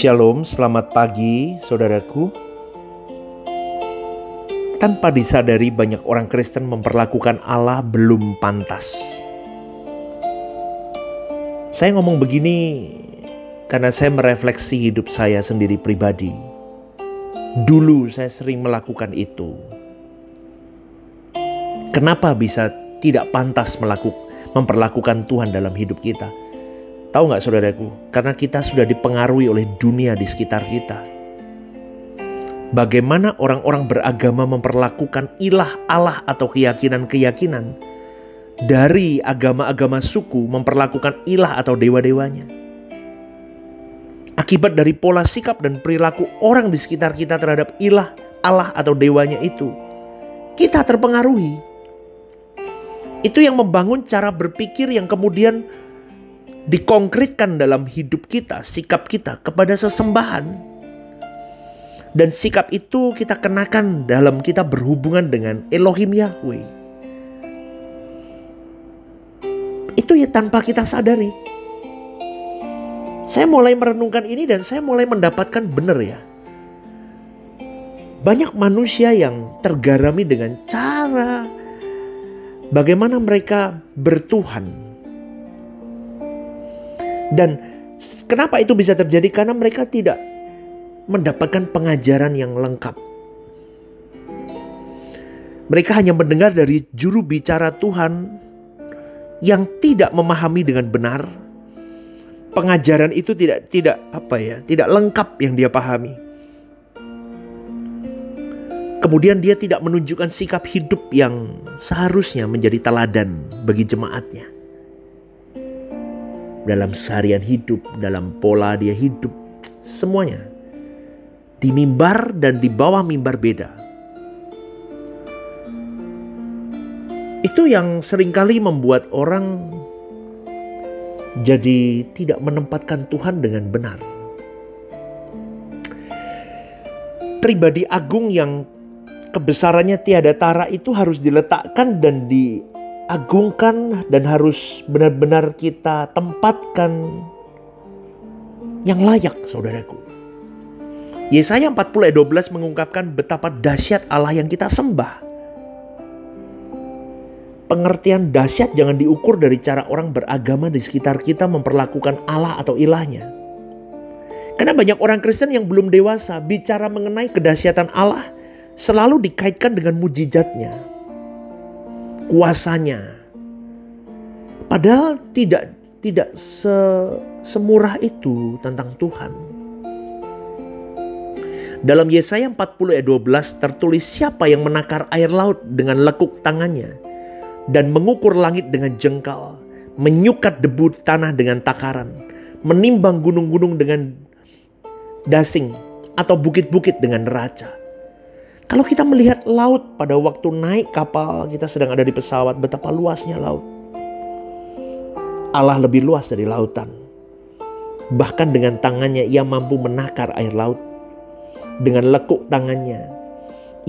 Shalom, selamat pagi saudaraku. Tanpa disadari banyak orang Kristen memperlakukan Allah belum pantas. Saya ngomong begini karena saya merefleksi hidup saya sendiri pribadi. Dulu saya sering melakukan itu. Kenapa bisa tidak pantas memperlakukan Tuhan dalam hidup kita? Tahu gak saudaraku? Karena kita sudah dipengaruhi oleh dunia di sekitar kita. Bagaimana orang-orang beragama memperlakukan ilah Allah atau keyakinan-keyakinan dari agama-agama suku memperlakukan ilah atau dewa-dewanya. Akibat dari pola sikap dan perilaku orang di sekitar kita terhadap ilah, Allah atau dewanya itu, kita terpengaruhi. Itu yang membangun cara berpikir yang kemudian dikonkretkan dalam hidup kita, sikap kita kepada sesembahan. Dan sikap itu kita kenakan dalam kita berhubungan dengan Elohim Yahweh. Itu ya tanpa kita sadari. Saya mulai merenungkan ini dan saya mulai mendapatkan benar ya. Banyak manusia yang tergarami dengan cara bagaimana mereka bertuhan. Dan kenapa itu bisa terjadi? Karena mereka tidak mendapatkan pengajaran yang lengkap. Mereka hanya mendengar dari juru bicara Tuhan yang tidak memahami dengan benar. Pengajaran itu tidak lengkap yang dia pahami. Kemudian dia tidak menunjukkan sikap hidup yang seharusnya menjadi teladan bagi jemaatnya. Dalam seharian hidup, dalam pola dia hidup, semuanya di mimbar dan di bawah mimbar beda. Itu yang seringkali membuat orang jadi tidak menempatkan Tuhan dengan benar. Pribadi agung yang kebesarannya tiada tara itu harus diletakkan dan diagungkan dan harus benar-benar kita tempatkan yang layak, saudaraku. Yesaya 40 ayat 12 mengungkapkan betapa dahsyat Allah yang kita sembah. Pengertian dahsyat jangan diukur dari cara orang beragama di sekitar kita memperlakukan Allah atau ilahnya. Karena banyak orang Kristen yang belum dewasa bicara mengenai kedahsyatan Allah selalu dikaitkan dengan mujizatnya, kuasanya. Padahal tidak semurah itu tentang Tuhan. Dalam Yesaya 40 ayat 12 tertulis, siapa yang menakar air laut dengan lekuk tangannya dan mengukur langit dengan jengkal, menyukat debu tanah dengan takaran, menimbang gunung-gunung dengan dasing atau bukit-bukit dengan neraca. Kalau kita melihat laut pada waktu naik kapal, kita sedang ada di pesawat, betapa luasnya laut. Allah lebih luas dari lautan. Bahkan dengan tangannya ia mampu menakar air laut. Dengan lekuk tangannya,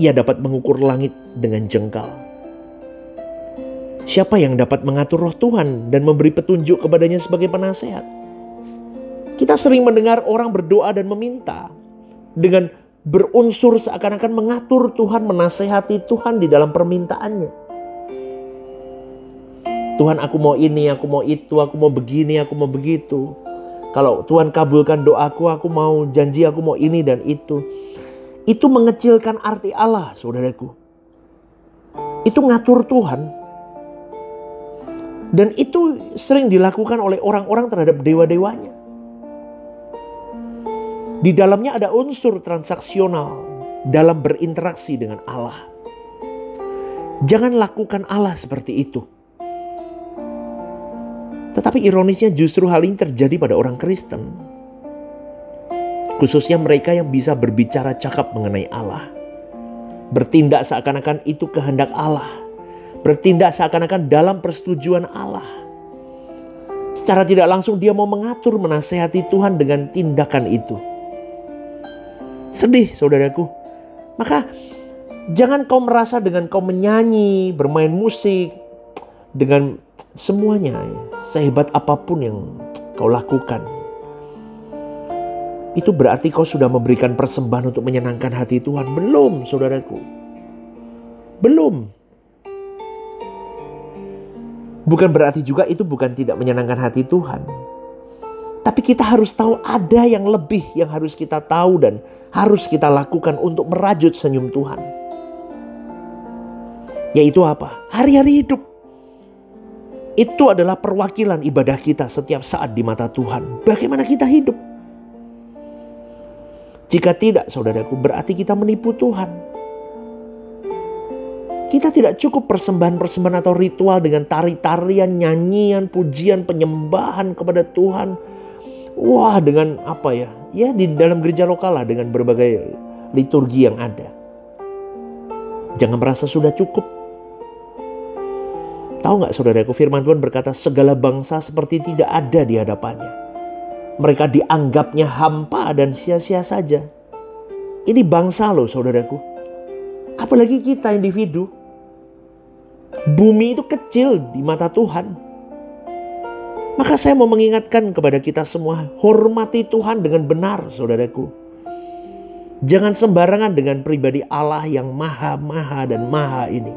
ia dapat mengukur langit dengan jengkal. Siapa yang dapat mengatur roh Tuhan dan memberi petunjuk kepadanya sebagai penasehat? Kita sering mendengar orang berdoa dan meminta dengan berunsur seakan-akan mengatur Tuhan, menasehati Tuhan di dalam permintaannya. Tuhan, aku mau ini, aku mau itu, aku mau begini, aku mau begitu. Kalau Tuhan kabulkan doaku, aku mau janji, aku mau ini dan itu. Itu mengecilkan arti Allah, saudaraku. Itu ngatur Tuhan. Dan itu sering dilakukan oleh orang-orang terhadap dewa-dewanya. Di dalamnya ada unsur transaksional dalam berinteraksi dengan Allah. Jangan lakukan Allah seperti itu. Tetapi ironisnya justru hal ini terjadi pada orang Kristen. Khususnya mereka yang bisa berbicara cakap mengenai Allah. Bertindak seakan-akan itu kehendak Allah. Bertindak seakan-akan dalam persetujuan Allah. Secara tidak langsung dia mau mengatur, menasehati Tuhan dengan tindakan itu. Sedih, saudaraku. Maka jangan kau merasa dengan kau menyanyi, bermain musik, dengan semuanya, sehebat apapun yang kau lakukan, itu berarti kau sudah memberikan persembahan untuk menyenangkan hati Tuhan. Belum, saudaraku. Belum. Bukan berarti juga itu bukan tidak menyenangkan hati Tuhan. Tapi kita harus tahu ada yang lebih yang harus kita tahu dan harus kita lakukan untuk merajut senyum Tuhan. Yaitu apa? Hari-hari hidup. Itu adalah perwakilan ibadah kita setiap saat di mata Tuhan. Bagaimana kita hidup? Jika tidak, saudaraku, berarti kita menipu Tuhan. Kita tidak cukup persembahan-persembahan atau ritual dengan tari-tarian, nyanyian, pujian, penyembahan kepada Tuhan. Wah, dengan apa ya? Ya, di dalam gereja lokal lah, dengan berbagai liturgi yang ada. Jangan merasa sudah cukup. Tahu gak, saudaraku, firman Tuhan berkata segala bangsa seperti tidak ada di hadapannya. Mereka dianggapnya hampa dan sia-sia saja. Ini bangsa loh, saudaraku. Apalagi kita individu. Bumi itu kecil di mata Tuhan. Maka saya mau mengingatkan kepada kita semua, hormati Tuhan dengan benar, saudaraku. Jangan sembarangan dengan pribadi Allah yang maha-maha dan maha ini.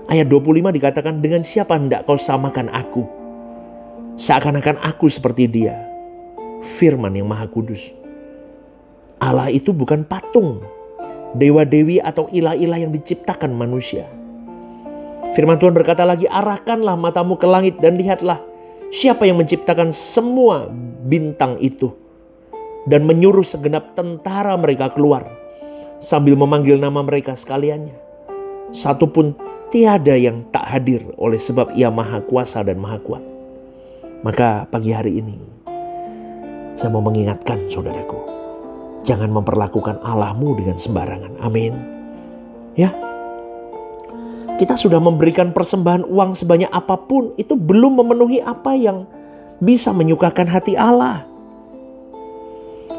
Ayat 25 dikatakan, dengan siapa hendak kau samakan aku? Seakan-akan aku seperti dia. Firman yang maha kudus. Allah itu bukan patung, dewa-dewi atau ilah-ilah yang diciptakan manusia. Firman Tuhan berkata lagi, arahkanlah matamu ke langit dan lihatlah siapa yang menciptakan semua bintang itu. Dan menyuruh segenap tentara mereka keluar sambil memanggil nama mereka sekaliannya. Satupun tiada yang tak hadir oleh sebab ia maha kuasa dan maha kuat. Maka pagi hari ini saya mau mengingatkan saudaraku, jangan memperlakukan Allahmu dengan sembarangan. Amin. Ya, kita sudah memberikan persembahan uang sebanyak apapun, itu belum memenuhi apa yang bisa menyukakan hati Allah.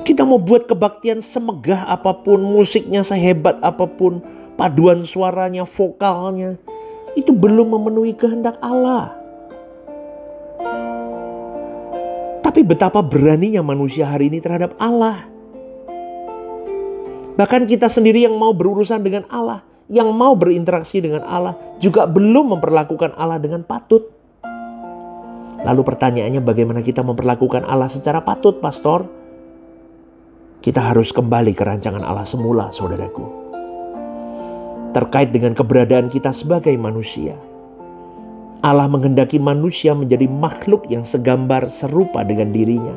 Kita mau buat kebaktian semegah apapun, musiknya sehebat apapun, paduan suaranya, vokalnya, itu belum memenuhi kehendak Allah. Tapi betapa beraninya manusia hari ini terhadap Allah. Bahkan kita sendiri yang mau berurusan dengan Allah, yang mau berinteraksi dengan Allah, juga belum memperlakukan Allah dengan patut. Lalu pertanyaannya, bagaimana kita memperlakukan Allah secara patut, pastor? Kita harus kembali ke rancangan Allah semula, saudaraku. Terkait dengan keberadaan kita sebagai manusia. Allah menghendaki manusia menjadi makhluk yang segambar serupa dengan dirinya.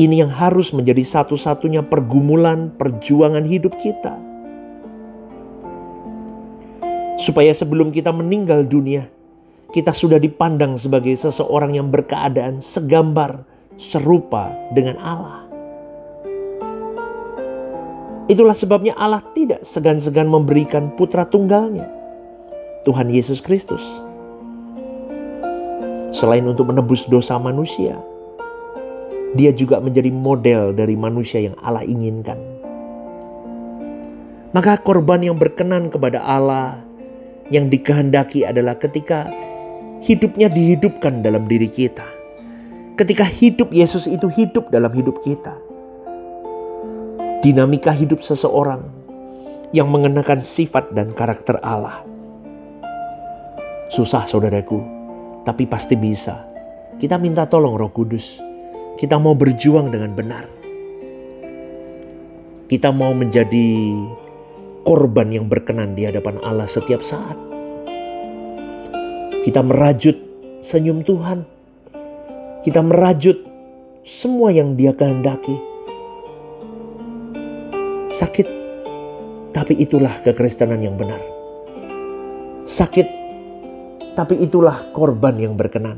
Ini yang harus menjadi satu-satunya pergumulan perjuangan hidup kita. Supaya sebelum kita meninggal dunia, kita sudah dipandang sebagai seseorang yang berkeadaan segambar serupa dengan Allah. Itulah sebabnya Allah tidak segan-segan memberikan putra tunggalnya, Tuhan Yesus Kristus. Selain untuk menebus dosa manusia, dia juga menjadi model dari manusia yang Allah inginkan. Maka korban yang berkenan kepada Allah yang dikehendaki adalah ketika hidupnya dihidupkan dalam diri kita. Ketika hidup Yesus itu hidup dalam hidup kita. Dinamika hidup seseorang yang mengenakan sifat dan karakter Allah. Susah saudaraku, tapi pasti bisa. Kita minta tolong Roh Kudus. Kita mau berjuang dengan benar. Kita mau menjadi korban yang berkenan di hadapan Allah setiap saat. Kita merajut senyum Tuhan. Kita merajut semua yang Dia kehendaki. Sakit, tapi itulah kekristenan yang benar. Sakit, tapi itulah korban yang berkenan.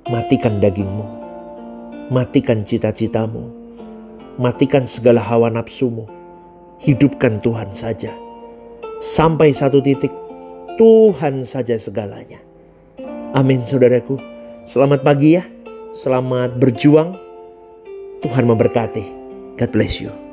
Matikan dagingmu, matikan cita-citamu, matikan segala hawa nafsumu. Hidupkan Tuhan saja. Sampai satu titik, Tuhan saja segalanya. Amin saudaraku. Selamat pagi ya. Selamat berjuang. Tuhan memberkati. God bless you.